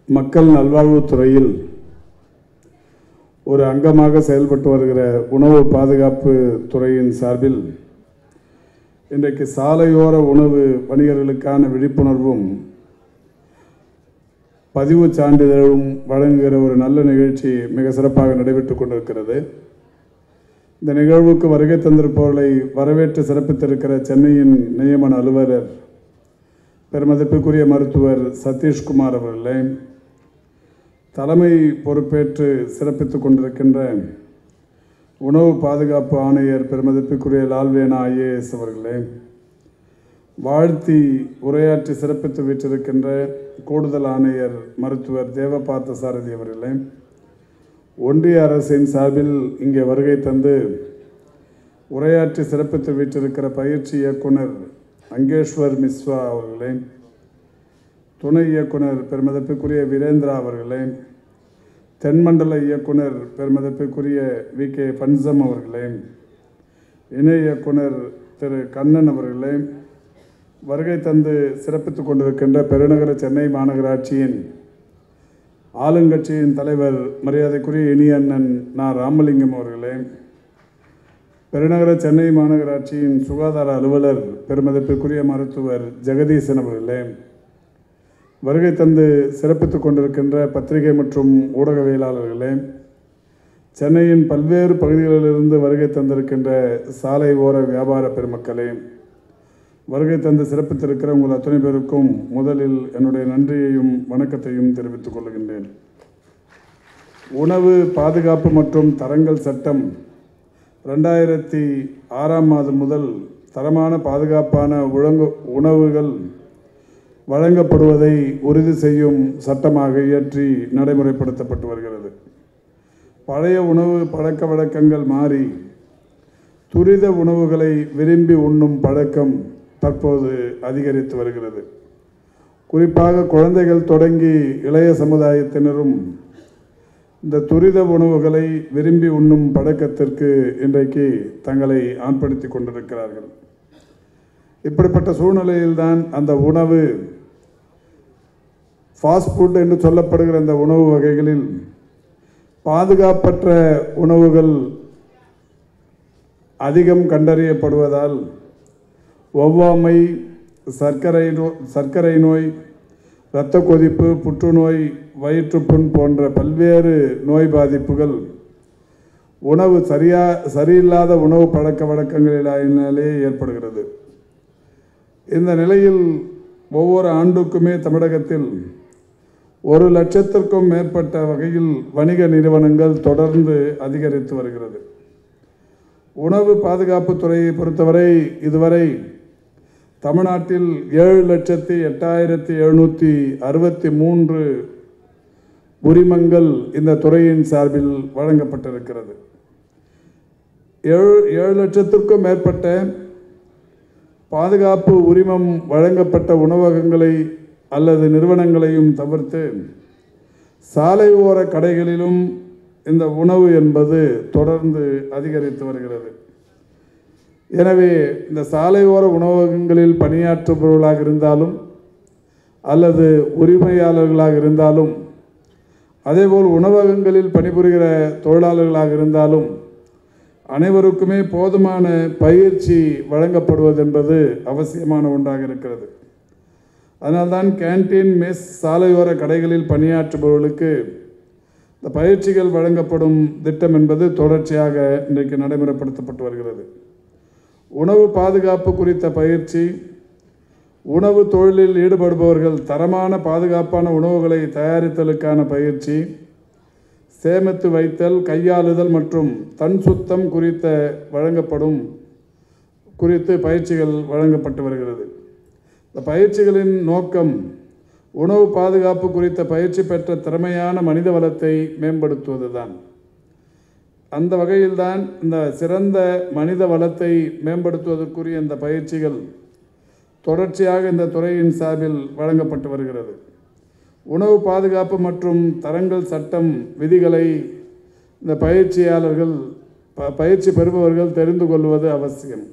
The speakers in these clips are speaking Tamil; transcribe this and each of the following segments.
மக்கள் நல்வாழ்வுத்துறையில் ஒரு அங்கமாக செயல்பட்டு வருகிற உணவு பாதுகாப்பு துறையின் சார்பில் இன்றைக்கு சாலையோர உணவு வணிகர்களுக்கான விழிப்புணர்வும் பதிவு சான்றிதழும் வழங்குகிற ஒரு நல்ல நிகழ்ச்சி மிக சிறப்பாக நடைபெற்று கொண்டிருக்கிறது. இந்த நிகழ்வுக்கு வருகை தந்திருப்பவர்களை வரவேற்று சிறப்பித்திருக்கிற சென்னையின் நியமன அலுவலர் பெருமதிப்புக்குரிய மருத்துவர் சதீஷ்குமார் அவர்களே, தலைமை பொறுப்பேற்று சிறப்பித்துக் கொண்டிருக்கின்ற உணவு பாதுகாப்பு ஆணையர் பெருமதிப்புக்குரிய லால்வேனா IAS அவர்களே, வாழ்த்தி உரையாற்றி சிறப்பித்து வீற்றிருக்கின்ற கூடுதல் ஆணையர் மருத்துவர் தேவபார்த்த சாரதி அவர்களே, ஒன்றிய அரசின் சார்பில் இங்கே வருகை தந்து உரையாற்றி சிறப்பித்து வீற்றிருக்கிற பயிற்சி இயக்குனர் அங்கேஷ்வர் மிஸ்வா அவர்களே, துணை இயக்குனர் பெருமதிப்புக்குரிய வீரேந்திரா அவர்களே, தென்மண்டல இயக்குனர் பெருமதிப்புக்குரிய VK பன்சம் அவர்களே, இணை இயக்குனர் திரு கண்ணன் அவர்களே, வருகை தந்து சிறப்பித்துக் கொண்டிருக்கின்ற பெருநகர சென்னை மாநகராட்சியின் ஆளுங்கட்சியின் தலைவர் மரியாதைக்குரிய இனிய அண்ணன் ராமலிங்கம் அவர்களே, பெருநகர சென்னை மாநகராட்சியின் சுகாதார அலுவலர் பெருமதிப்புக்குரிய மருத்துவர் ஜெகதீசன் அவர்களே, வருகை தந்து சிறப்பித்துக் கொண்டிருக்கின்ற பத்திரிகை மற்றும் ஊடகவியலாளர்களே, சென்னையின் பல்வேறு பகுதிகளிலிருந்து வருகை தந்திருக்கின்ற சாலை ஓர வியாபார பெருமக்களே, வருகை தந்து சிறப்பித்திருக்கிற உங்கள் அத்தனை பேருக்கும் முதலில் என்னுடைய நன்றியையும் வணக்கத்தையும் தெரிவித்துக் கொள்கின்றேன். உணவு பாதுகாப்பு மற்றும் தரங்கள் சட்டம் 2006 முதல் தரமான பாதுகாப்பான உணவுகள் வழங்கப்படுவதை உறுதி செய்யும் சட்டமாக இயற்றி நடைமுறைப்படுத்தப்பட்டு வருகிறது. பழைய உணவு பழக்க வழக்கங்கள் மாறி துரித உணவுகளை விரும்பி உண்ணும் பழக்கம் தற்போது அதிகரித்து வருகிறது. குறிப்பாக குழந்தைகள் தொடங்கி இளைய சமுதாயத்தினரும் இந்த துரித உணவுகளை விரும்பி உண்ணும் பழக்கத்திற்கு இன்றைக்கு தங்களை ஆட்படுத்தி கொண்டிருக்கிறார்கள். இப்படிப்பட்ட சூழ்நிலையில்தான் அந்த உணவு ஃபாஸ்ட் ஃபுட் என்று சொல்லப்படுகிற அந்த உணவு வகைகளில் பாதுகாப்பற்ற உணவுகள் அதிகம் கண்டறியப்படுவதால் ஒவ்வாமை, சர்க்கரை நோய், இரத்த கொதிப்பு, புற்றுநோய், வயிற்றுப்புண் போன்ற பல்வேறு நோய் பாதிப்புகள் உணவு சரியில்லாத உணவு பழக்க வழக்கங்களினாலே ஏற்படுகிறது. இந்த நிலையில் ஒவ்வொரு ஆண்டுக்குமே தமிழகத்தில் 1 லட்சத்திற்கும் மேற்பட்ட வகையில் வணிக நிறுவனங்கள் தொடர்ந்து அதிகரித்து வருகிறது. உணவு பாதுகாப்பு துறையை பொறுத்தவரை இதுவரை தமிழ்நாட்டில் 7,08,763 உரிமங்கள் இந்த துறையின் சார்பில் வழங்கப்பட்டிருக்கிறது. 7 லட்சத்திற்கும் மேற்பட்ட பாதுகாப்பு உரிமம் வழங்கப்பட்ட உணவகங்களை அல்லது நிறுவனங்களையும் தவிர்த்து சாலை ஓர கடைகளிலும் இந்த உணவு என்பது தொடர்ந்து அதிகரித்து வருகிறது. எனவே இந்த சாலை ஓர உணவகங்களில் பணியாற்றுபவர்களாக இருந்தாலும் அல்லது உரிமையாளர்களாக இருந்தாலும், அதேபோல் உணவகங்களில் பணிபுரிகிற தொழிலாளர்களாக இருந்தாலும் அனைவருக்குமே போதுமான பயிற்சி வழங்கப்படுவது என்பது அவசியமான ஒன்றாக இருக்கிறது. அதனால்தான் கேன்டீன், மெஸ், சாலையோர கடைகளில் பணியாற்றுபவர்களுக்கு இந்த பயிற்சிகள் வழங்கப்படும் திட்டம் என்பது தொடர்ச்சியாக இன்றைக்கு நடைமுறைப்படுத்தப்பட்டு வருகிறது. உணவு பாதுகாப்பு குறித்த பயிற்சி, உணவு தொழிலில் ஈடுபடுபவர்கள் தரமான பாதுகாப்பான உணவுகளை தயாரித்தலுக்கான பயிற்சி, சேமித்து வைத்தல், கையாளுதல் மற்றும் தன் சுத்தம் குறித்து பயிற்சிகள் வழங்கப்பட்டு வருகிறது. இந்த பயிற்சிகளின் நோக்கம் உணவு பாதுகாப்பு குறித்த பயிற்சி பெற்ற திறமையான மனித வளத்தை மேம்படுத்துவதுதான். அந்த வகையில்தான் இந்த சிறந்த மனித வளத்தை மேம்படுத்துவதற்குரிய இந்த பயிற்சிகள் தொடர்ச்சியாக இந்த துறையின் சார்பில் வழங்கப்பட்டு வருகிறது. உணவு பாதுகாப்பு மற்றும் தரங்கள் சட்டம் விதிகளை இந்த பயிற்சி பெறுபவர்கள் தெரிந்து கொள்வது அவசியம்.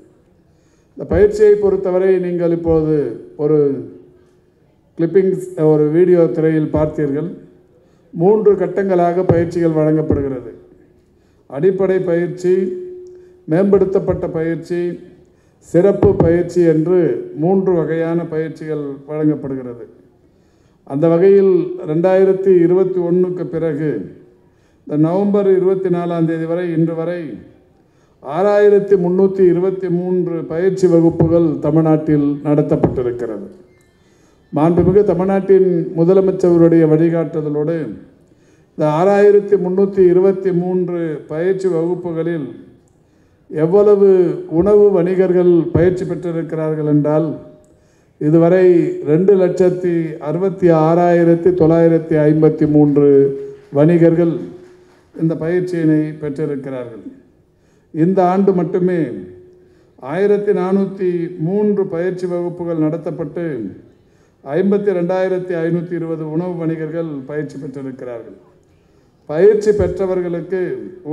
இந்த பயிற்சியை பொறுத்தவரை நீங்கள் இப்போது ஒரு கிளிப்பிங்ஸ் ஒரு வீடியோ திரையில் பார்த்தீர்கள். 3 கட்டங்களாக பயிற்சிகள் வழங்கப்படுகிறது. அடிப்படை பயிற்சி, மேம்படுத்தப்பட்ட பயிற்சி, சிறப்பு பயிற்சி என்று 3 வகையான பயிற்சிகள் வழங்கப்படுகிறது. அந்த வகையில் 2021க்கு பிறகு இந்த நவம்பர் 24ஆம் தேதி வரை இன்று வரை 6323 பயிற்சி வகுப்புகள் தமிழ்நாட்டில் நடத்தப்பட்டிருக்கிறது. மாண்புமிகு தமிழ்நாட்டின் முதலமைச்சருடைய வழிகாட்டுதலோடு இந்த 6323 பயிற்சி வகுப்புகளில் எவ்வளவு உணவு வணிகர்கள் பயிற்சி பெற்றிருக்கிறார்கள் என்றால் இதுவரை 2,66,953 வணிகர்கள் இந்த பயிற்சியினை பெற்றிருக்கிறார்கள். இந்த ஆண்டு மட்டுமே 1403 பயிற்சி வகுப்புகள் நடத்தப்பட்டு 52,520 உணவு வணிகர்கள் பயிற்சி பெற்றிருக்கிறார்கள். பயிற்சி பெற்றவர்களுக்கு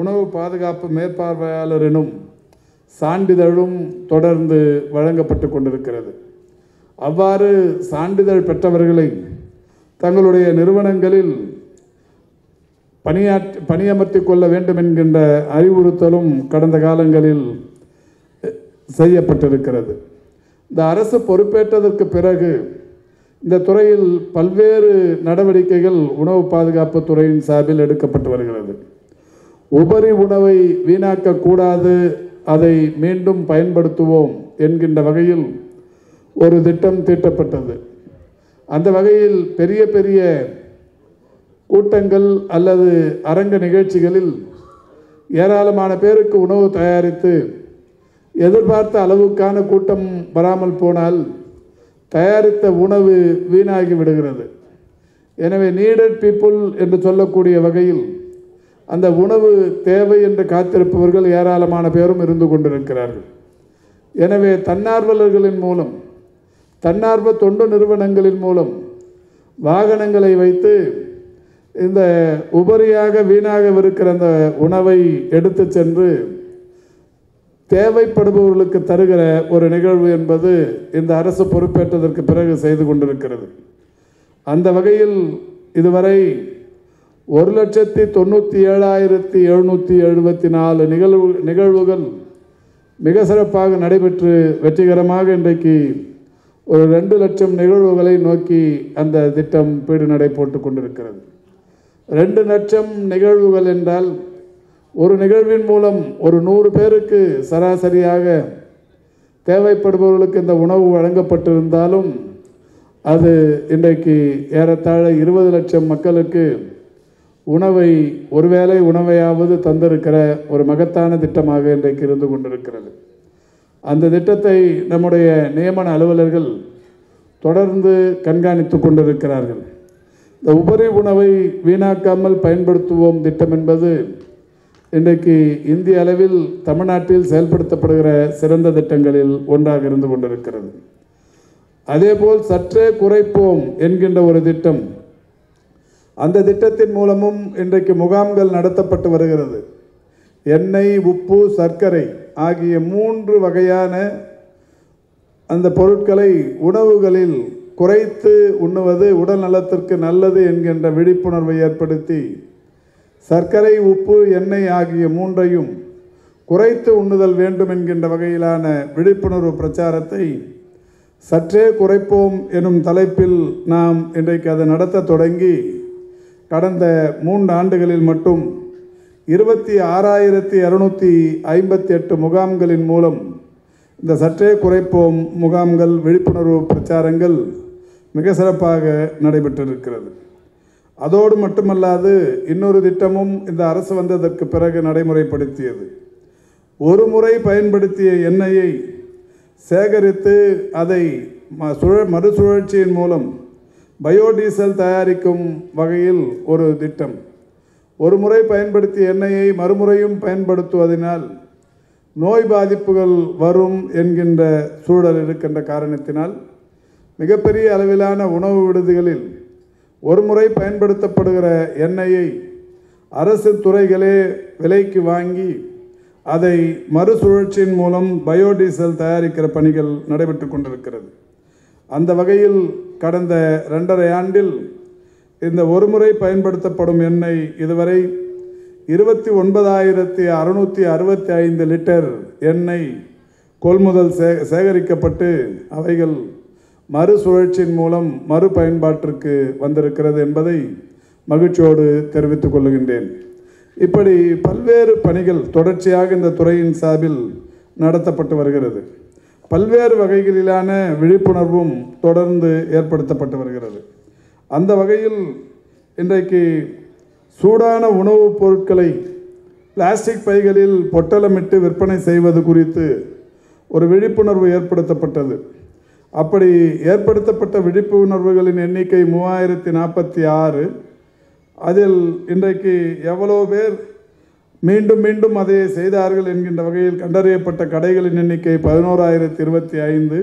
உணவு பாதுகாப்பு மேற்பார்வையாளர் எனும் சான்றிதழும் தொடர்ந்து வழங்கப்பட்டு கொண்டிருக்கிறது. அவ்வாறு சான்றிதழ் பெற்றவர்களை தங்களுடைய நிறுவனங்களில் பணியமர்த்தி கொள்ள வேண்டும் என்கின்ற அறிவுறுத்தலும் கடந்த காலங்களில் செய்யப்பட்டிருக்கிறது. இந்த அரசு பொறுப்பேற்றதற்கு பிறகு இந்த துறையில் பல்வேறு நடவடிக்கைகள் உணவு பாதுகாப்பு துறையின் சார்பில் எடுக்கப்பட்டு வருகிறது. உபரி உணவை வீணாக்கக்கூடாது, அதை மீண்டும் பயன்படுத்துவோம் என்கின்ற வகையில் ஒரு திட்டம் தீட்டப்பட்டது. அந்த வகையில் பெரிய பெரிய கூட்டங்கள் அல்லது அரங்க நிகழ்ச்சிகளில் ஏராளமான பேருக்கு உணவு தயாரித்து எதிர்பார்த்த அளவுக்கான கூட்டம் வராமல் போனால் தயாரித்த உணவு வீணாகி விடுகிறது. எனவே நீடட் பீப்புள் என்று சொல்லக்கூடிய வகையில் அந்த உணவு தேவை என்று காத்திருப்பவர்கள் ஏராளமான பேரும் இருந்து கொண்டிருக்கிறார்கள். எனவே தன்னார்வலர்களின் மூலம், தன்னார்வ தொண்டு நிறுவனங்களின் மூலம் வாகனங்களை வைத்து இந்த உபரியாக வீணாகவிருக்கிற அந்த உணவை எடுத்து சென்று தேவைப்படுபவர்களுக்கு தருகிற ஒரு நிகழ்வு என்பது இந்த அரசு பொறுப்பேற்றதற்கு பிறகு செய்து கொண்டிருக்கிறது. அந்த வகையில் இதுவரை 1,97,774 நிகழ்வுகள் மிக சிறப்பாக நடைபெற்று வெற்றிகரமாக இன்றைக்கு ஒரு 2 லட்சம் நிகழ்வுகளை நோக்கி அந்த திட்டம் பீடு நடை போட்டு கொண்டிருக்கிறது. 2 லட்சம் நிகழ்வுகள் என்றால் ஒரு நிகழ்வின் மூலம் ஒரு 100 பேருக்கு சராசரியாக தேவைப்படுபவர்களுக்கு இந்த உணவு வழங்கப்பட்டிருந்தாலும் அது இன்றைக்கு ஏறத்தாழ 20 லட்சம் மக்களுக்கு உணவை ஒருவேளை உணவையாவது தந்திருக்கிற ஒரு மகத்தான திட்டமாக இன்றைக்கு இருந்து கொண்டிருக்கிறது. அந்த திட்டத்தை நம்முடைய நியமன அலுவலர்கள் தொடர்ந்து கண்காணித்து கொண்டிருக்கிறார்கள். இந்த உபரி உணவை வீணாக்காமல் பயன்படுத்துவோம் திட்டம் என்பது இன்றைக்கு இந்திய அளவில் தமிழ்நாட்டில் செயல்படுத்தப்படுகிற சிறந்த திட்டங்களில் ஒன்றாக இருந்து கொண்டிருக்கிறது. அதேபோல் சற்றே குறைப்போம் என்கின்ற ஒரு திட்டம், அந்த திட்டத்தின் மூலமும் இன்றைக்கு முகாம்கள் நடத்தப்பட்டு வருகிறது. எண்ணெய், உப்பு, சர்க்கரை ஆகிய 3 வகையான அந்த பொருட்களை உணவுகளில் குறைத்து உண்ணுவது உடல் நலத்திற்கு நல்லது என்கின்ற விழிப்புணர்வை ஏற்படுத்தி சர்க்கரை, உப்பு, எண்ணெய் ஆகிய 3ஐயும் குறைத்து உண்ணுதல் வேண்டும் என்கின்ற வகையிலான விழிப்புணர்வு பிரச்சாரத்தை சற்றே குறைப்போம் எனும் தலைப்பில் நாம் இன்றைக்கு அதை நடத்த தொடங்கி கடந்த 3 ஆண்டுகளில் மட்டும் 26,258 முகாம்களின் மூலம் இந்த சற்றே குறைப்போம் முகாம்கள், விழிப்புணர்வு பிரச்சாரங்கள் மிக சிறப்பாக நடைபெற்றிருக்கிறது. அதோடு மட்டுமல்லாது இன்னொரு திட்டமும் இந்த அரசு வந்ததற்கு பிறகு நடைமுறைப்படுத்தியது. ஒரு முறை பயன்படுத்திய எண்ணெயை சேகரித்து அதை மறுசுழற்சியின் மூலம் பயோடீசல் தயாரிக்கும் வகையில் ஒரு திட்டம். ஒரு முறை பயன்படுத்திய எண்ணெயை மறுமுறையும் பயன்படுத்துவதனால் நோய் பாதிப்புகள் வரும் என்கின்ற சூழல் இருக்கின்ற காரணத்தினால் மிகப்பெரிய அளவிலான உணவு விடுதிகளில் ஒரு முறை பயன்படுத்தப்படுகிற எண்ணெயை அரசு துறைகளே விலைக்கு வாங்கி அதை மறுசுழற்சியின் மூலம் பயோடீசல் தயாரிக்கிற பணிகள் நடைபெற்று கொண்டிருக்கிறது. அந்த வகையில் கடந்த 2.5 ஆண்டில் இந்த ஒருமுறை பயன்படுத்தப்படும் எண்ணெய் இதுவரை 29,665 லிட்டர் எண்ணெய் கொள்முதல் சேகரிக்கப்பட்டு அவைகள் மறுசுழற்சியின் மூலம் மறுபயன்பாட்டிற்கு வந்திருக்கிறது என்பதை மகிழ்ச்சியோடு தெரிவித்துக் கொள்கின்றேன். இப்படி பல்வேறு பணிகள் தொடர்ச்சியாக இந்த துறையின் சார்பில் நடத்தப்பட்டு வருகிறது. பல்வேறு வகைகளிலான விழிப்புணர்வும் தொடர்ந்து ஏற்படுத்தப்பட்டு வருகிறது. அந்த வகையில் இன்றைக்கு சூடான உணவுப் பொருட்களை பிளாஸ்டிக் பைகளில் பொட்டலமிட்டு விற்பனை செய்வது குறித்து ஒரு விழிப்புணர்வு ஏற்படுத்தப்பட்டது. அப்படி ஏற்படுத்தப்பட்ட விழிப்புணர்வுகளின் எண்ணிக்கை 3046. அதில் இன்றைக்கு எவ்வளோ பேர் மீண்டும் மீண்டும் அதை செய்தார்கள் என்கின்ற வகையில் கண்டறியப்பட்ட கடைகளின் எண்ணிக்கை 11,025.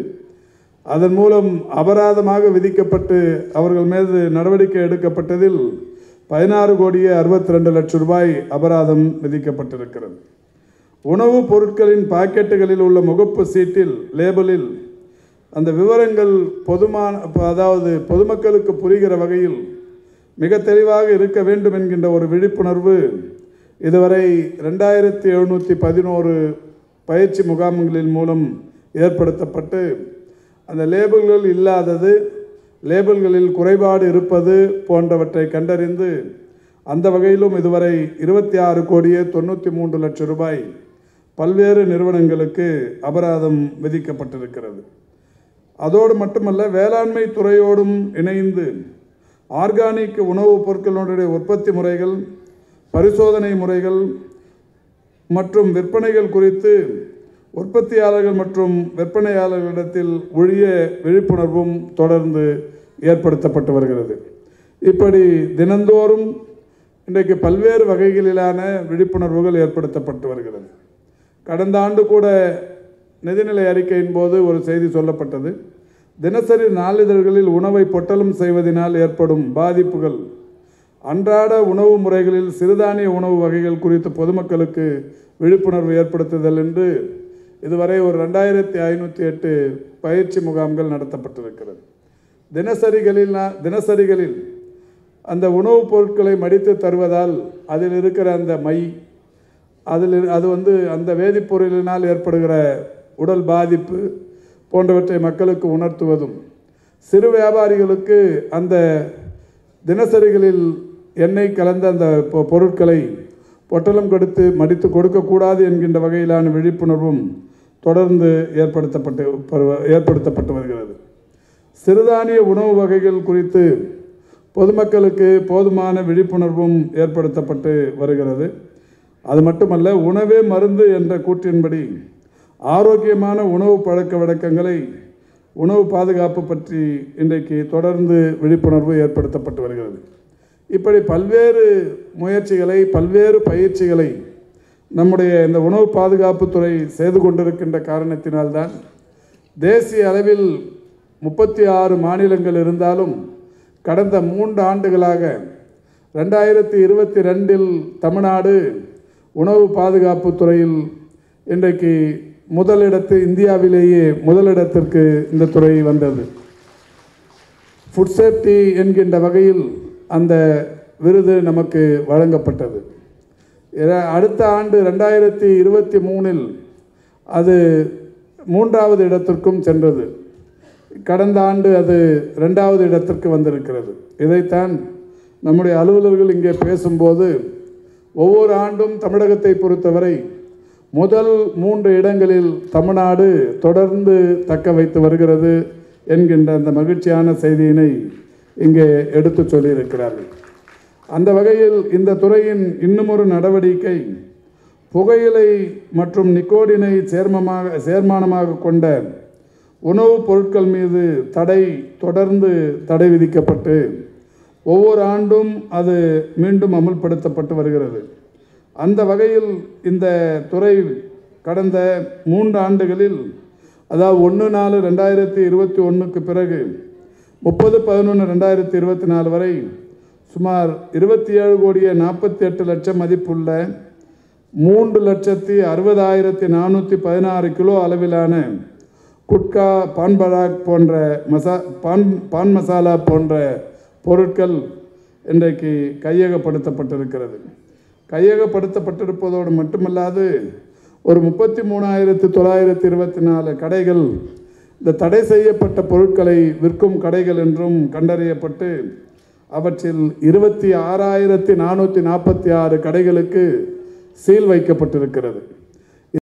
அதன் மூலம் அபராதமாக விதிக்கப்பட்டு அவர்கள் மீது நடவடிக்கை எடுக்கப்பட்டதில் 16,62 லட்சம் அபராதம் விதிக்கப்பட்டிருக்கிறது. உணவுப் பொருட்களின் பாக்கெட்டுகளில் உள்ள முகப்பு சீட்டில் லேபிளில் அந்த விவரங்கள் பொதுமக்களுக்கு புரிகிற வகையில் மிக தெளிவாக இருக்க வேண்டும் என்கின்ற ஒரு விழிப்புணர்வு இதுவரை 2,711 பயிற்சி முகாம்களின் மூலம் ஏற்படுத்தப்பட்டு அந்த லேபிள்கள் இல்லாதது, லேபிள்களில் குறைபாடு இருப்பது போன்றவற்றை கண்டறிந்து அந்த வகையிலும் இதுவரை 26,93 லட்சம் பல்வேறு நிறுவனங்களுக்கு அபராதம் விதிக்கப்பட்டிருக்கிறது. அதோடு மட்டுமல்ல, வேளாண்மை துறையோடும் இணைந்து ஆர்கானிக் உணவுப் பொருட்களுடைய உற்பத்தி முறைகள், பரிசோதனை முறைகள் மற்றும் விற்பனைகள் குறித்து உற்பத்தியாளர்கள் மற்றும் விற்பனையாளர்களிடத்தில் உரிய விழிப்புணர்வும் தொடர்ந்து ஏற்படுத்தப்பட்டு வருகிறது. இப்படி தினந்தோறும் இன்றைக்கு பல்வேறு வகைகளிலான விழிப்புணர்வுகள் ஏற்படுத்தப்பட்டு வருகிறது. கடந்த ஆண்டு கூட நிதிநிலை அறிக்கையின் போது ஒரு செய்தி சொல்லப்பட்டது. தினசரி நாளிதழ்களில் உணவை பொட்டலம் செய்வதனால் ஏற்படும் பாதிப்புகள், அன்றாட உணவு முறைகளில் சிறுதானிய உணவு வகைகள் குறித்து பொதுமக்களுக்கு விழிப்புணர்வு ஏற்படுத்துதல் என்று இதுவரை ஒரு 2,508 பயிற்சி முகாம்கள் நடத்தப்பட்டிருக்கிறது. தினசரிகளில் அந்த உணவுப் பொருட்களை மடித்து தருவதால் அதில் இருக்கிற அந்த மை, அது அந்த வேதிப்பொருளினால் ஏற்படுகிற உடல் பாதிப்பு போன்றவற்றை மக்களுக்கு உணர்த்துவதும், சிறு வியாபாரிகளுக்கு அந்த தினசரிகளில் எண்ணெய் கலந்த அந்த பொருட்களை பொட்டலம் கொடுத்து மடித்து கொடுக்கக்கூடாது என்கின்ற வகையிலான விழிப்புணர்வும் தொடர்ந்து ஏற்படுத்தப்பட்டு வருகிறது. சிறுதானிய உணவு வகைகள் குறித்து பொதுமக்களுக்கு போதுமான விழிப்புணர்வும் ஏற்படுத்தப்பட்டு வருகிறது. அது மட்டுமல்ல, உணவே மருந்து என்ற கூற்றின்படி ஆரோக்கியமான உணவு பழக்க வழக்கங்களை, உணவு பாதுகாப்பு பற்றி இன்றைக்கு தொடர்ந்து விழிப்புணர்வு ஏற்படுத்தப்பட்டு வருகிறது. இப்படி பல்வேறு முயற்சிகளை, பல்வேறு பயிற்சிகளை நம்முடைய இந்த உணவு பாதுகாப்புத்துறை செய்து கொண்டிருக்கின்ற காரணத்தினால்தான் தேசிய அளவில் 36 மாநிலங்கள் இருந்தாலும் கடந்த 3 ஆண்டுகளாக 2022 தமிழ்நாடு உணவு பாதுகாப்பு துறையில் இன்றைக்கு இந்தியாவிலேயே முதலிடத்திற்கு இந்த துறை வந்தது. ஃபுட் சேஃப்டி என்கின்ற வகையில் அந்த விருது நமக்கு வழங்கப்பட்டது. அடுத்த ஆண்டு 2023 அது 3வது இடத்திற்கும் சென்றது. கடந்த ஆண்டு அது 2வது இடத்திற்கு வந்திருக்கிறது. இதைத்தான் நம்முடைய அலுவலர்கள் இங்கே பேசும்போது ஒவ்வொரு ஆண்டும் தமிழகத்தை பொறுத்தவரை முதல் 3 இடங்களில் தமிழ்நாடு தொடர்ந்து தக்க வைத்து வருகிறது என்கின்ற அந்த மகிழ்ச்சியான செய்தியினை இங்கே எடுத்து சொல்லியிருக்கிறார்கள். அந்த வகையில் இந்த துறையின் இன்னும் ஒரு நடவடிக்கை, புகையிலை மற்றும் நிக்கோடினை சேர்மானமாக கொண்ட உணவுப் பொருட்கள் மீது தொடர்ந்து தடை விதிக்கப்பட்டு ஒவ்வொரு ஆண்டும் அது மீண்டும் அமுல்படுத்தப்பட்டு வருகிறது. அந்த வகையில் இந்த துறை கடந்த 3 ஆண்டுகளில், அதாவது 1/4/2021 பிறகு 30/11/2024 வரை சுமார் 27,48,00,000 மதிப்புள்ள 3,60,60,416 கிலோ அளவிலான குட்கா, பான் பராக் போன்ற பான் மசாலா போன்ற பொருட்கள் இன்றைக்கு கையகப்படுத்தப்பட்டிருக்கிறது. கையகப்படுத்தப்பட்டிருப்பதோடு மட்டுமல்லாது ஒரு 33,924 கடைகள் இந்த தடை செய்யப்பட்ட பொருட்களை விற்கும் கடைகள் என்றும் கண்டறியப்பட்டு அவற்றில் 26,446 கடைகளுக்கு சீல் வைக்கப்பட்டிருக்கிறது.